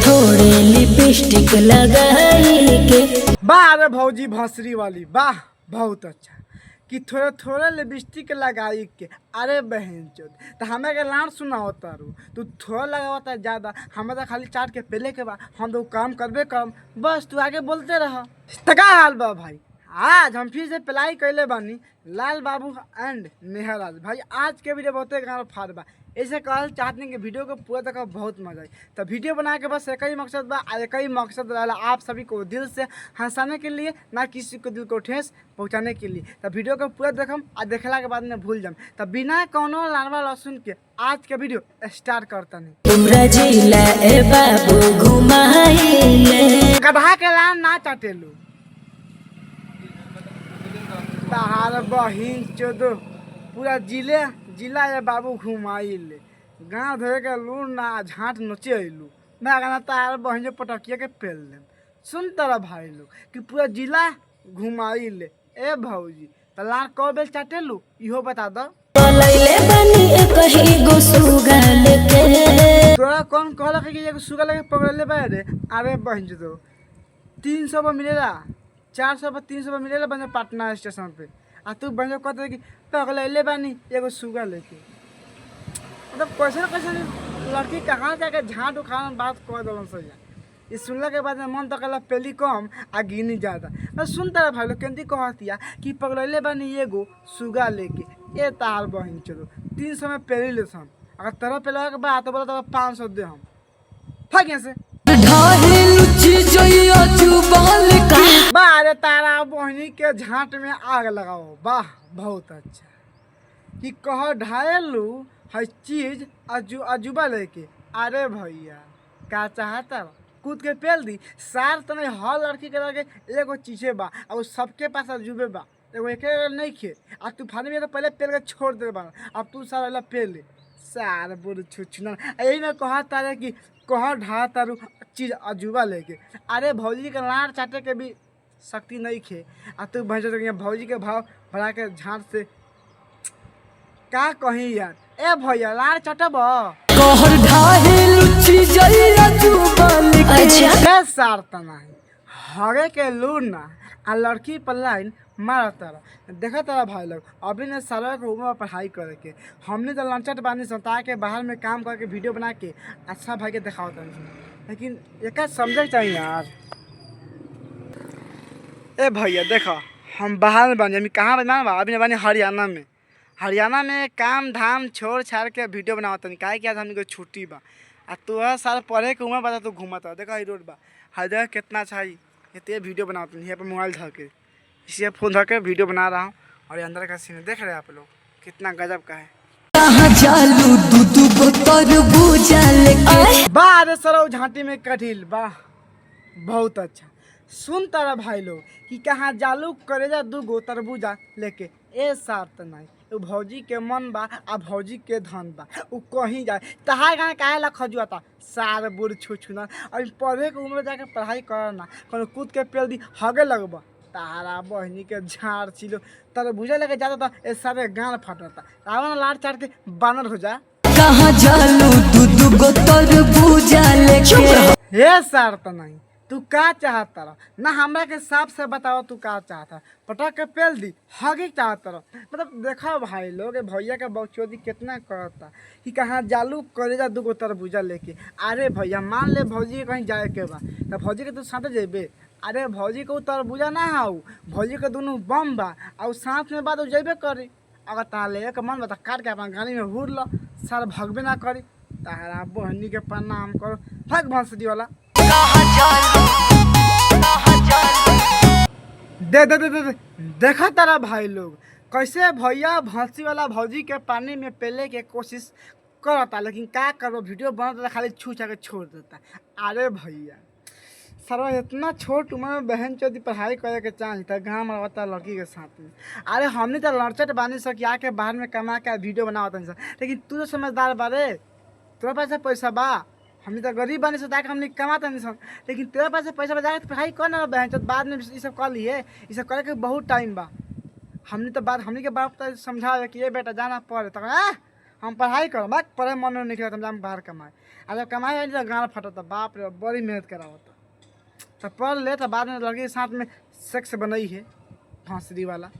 थोड़े लिपस्टिक लगाई के। वाह रे भौजी भंसरी वाली, वाह बहुत अच्छा कि थोड़े थोड़े लिपस्टिक लगाई के। अरे बहन चोद तो हमें के लान सुना होता रू, तू थोड़ा लगावता है ज़्यादा, हमें तो खाली चाट के पहले के बाद हम तो काम करबे कम, बस तू आगे बोलते रह। तका हाल बा भाई, आज हम फिर से प्लाई कैले बानी लाल बाबू एंड नेहराज भाई। आज के वीडियो बहुते गाँव फाड़ बा, ऐसे कहल चाहते हैं कि वीडियो को पूरा देखा बहुत मजा आई। तो वीडियो बना के बस एक ही मकसद बा, एक ही मकसद रहा आप सभी को दिल से हंसाने के लिए, ना किसी को दिल को ठेस पहुंचाने के लिए। तो वीडियो को पूरा देखम और देखला के बाद में भूल जाम। तो बिना कोनो लानवा लहसुन के आज के वीडियो स्टार्ट करता नहीं। तुमरा जिला ए बाबू घुमाइले, गधा के लान ना चाटेलू तहार बहिन चोदो पूरा जिला ये बाबू घुमाइले। गाँव धोए के लूर ना झाँट नचे अइलू ना गाना तार बहन जो पटकिया के पेल ले। सुन तारा भाई लोग कि पूरा जिला घुमाइले। ए भौजी तो लार कौ बेल चाटेलू इहो बता दो। लैले बनी एक ही गो सुगा लेके। तोरा कौन कहलक कि एगो सुगा लेके पकड़ले बा रे? अरे बहन जो 300 पर मिलेला, 400 पर 300 पर मिलेला बने पटना स्टेशन पे। आ तू बन कहते कि पकड़ले बानी एगो सुगा लेके। मतलब कैसे ना कैसे लड़की कहाँ जाके झाँट उखाड़ बात कह दलन सही। ये सुनला के बाद में मन तो कहला पहली कम आ गिनी ज़्यादा। मैं सुनता रहा भाई लोग केंदी कहतिया कि पकड़ले बानी एगो सुगा लेके। ए तार बहिन चलो 300 में पेली ले सन, अगर तरह पेला के बाद तो बोला तो 500 दे हम भाग यहाँ से। वाह रे तारा बहनी के झाँट में आग लगाओ, वाह बहुत अच्छा कि कह ढायलू है चीज अजूबा लेके। अरे भैया का चाहता कूद के पेल दी सार तने हर लड़की के लगे एगो चीज़े बा और सबके पास अजूबे बा, एगो एक नहीं खे। अब तू फानी में तो पहले पेल के छोड़ दे बा, अब तू सारा वाला पेल सार बुढ़ छुछना। यही ना कहा तारे कि कह ढा तारू चीज अजूबा लेके। अरे भौजी के लाड़ चाटे के भी शक्ति नहीं खे, आ तू भैंस भौजी के भाव बढ़ा के झाँट से का कहीं यार। ए भैया लाड़ चटब सार तना हगे के लूर ना आ लड़की पर लाइन मारा तारा। देखा तारा भाई लोग अभी ने सारा के उम्र पढ़ाई करे के, हमने तो लंचट बानी सता के बाहर में काम करके वीडियो बना के अच्छा भाई के दिखाओ, लेकिन एक समझे चाहिए यार। ए भैया देखो हम बाहर में बने, कहाँ बना बा? अभी बने हरियाणा में काम धाम छोड़ छाड़ के वीडियो बनावत नहीं। काहे कि आज हमको छुट्टी बा आ तू साल पढ़े के उम्र बता तू घूमत। देखा रोड बा हर जगह कितना अच्छा है, ये वीडियो बनावत नहीं। यहाँ पर मोबाइल धर के इसी फोन धर के वीडियो बना रहा हूँ और अंदर का सीन देख रहे हैं आप लोग कितना गजब का है। वाह रे सरौ झांटी में कठिल, वाह बहुत अच्छा। सुन तारा भाई लोग कि कहाँ जालू करेजा दूगो तरबूजा लेके। ए सार त नहीं वो भौजी के मन बा आ भौजी के धन बा, वो कहीं जाए तहार गाने काहे ला खजुआता सार बुढ़ छुछुना। अभी पढ़े के उम्र जाके पढ़ाई करना कोनो कूद के पेल दी हगे लगबा। तारा बहनी के झाड़ छिलो तरबूजा लेके जाता था ए सारे गान फटता। आवा ना लाड़ चाट के बानर हो जा। कहाँ जालू दूगो तरबूजा लेके। हे सार त नहीं तू का चाहता रह ना, हमरा के साफ से बताओ तू का चाहता। पटक के पेल दी हगे चाहता रह। मतलब देखा भाई लोग भैया का बकचोदी कितना करता कि कहाँ जालू करेजा दूगो तरबूजा लेके। अरे भैया मान ले भौजी के कहीं जाए के बा तो भौजी के तू साथ जेबे। अरे भौजी को तरबूजा ना हाउ, भौजी के दोनों बम बा और साथ में बात जेबे करी। अगर तहार ले के मन बता काट के अपना गाड़ी में हुर लो, सार भगबे ना करी। तारा बहनी के प्रणाम करो भग भंसदी वाला। दे दे दे दे देखा तारा भाई लोग कैसे भैया भंसी वाला भौजी के पानी में पेले के कोशिश करता, लेकिन का करो वीडियो बनता खाली छू छा के छोड़ देता। अरे भैया सर इतना छोट उम्र में बहन चौधरी पढ़ाई करे के चाहे तो गाँव में रहता लड़की के साथ में। अरे हमने तो लड़चट बानी सर कि आके बाहर में कमा के वीडियो बनावता सर, लेकिन तू तो समझदार बारे, तोरा पास पैसा बा। हमने तो गरीब बानी से जाके हमने कमाता नहीं सन, लेकिन तेरे पास पैसा बजा के पढ़ाई कर ना बहन चौथ बाद में ये सब कर लिए। ये सब करे के बहुत टाइम बा। हमने तो बात हमने के बाप तो समझा कि ये बेटा जाना पड़े तो हम पढ़ाई करो बात पढ़े मन नहीं खेला तुम बाहर कमाए। जब कमाए तो गाना फटता, बाप रे बड़ी मेहनत करावता। तो पढ़ ले तो बाद में लड़की के साथ में सेक्स बनई है भंसरी वाला।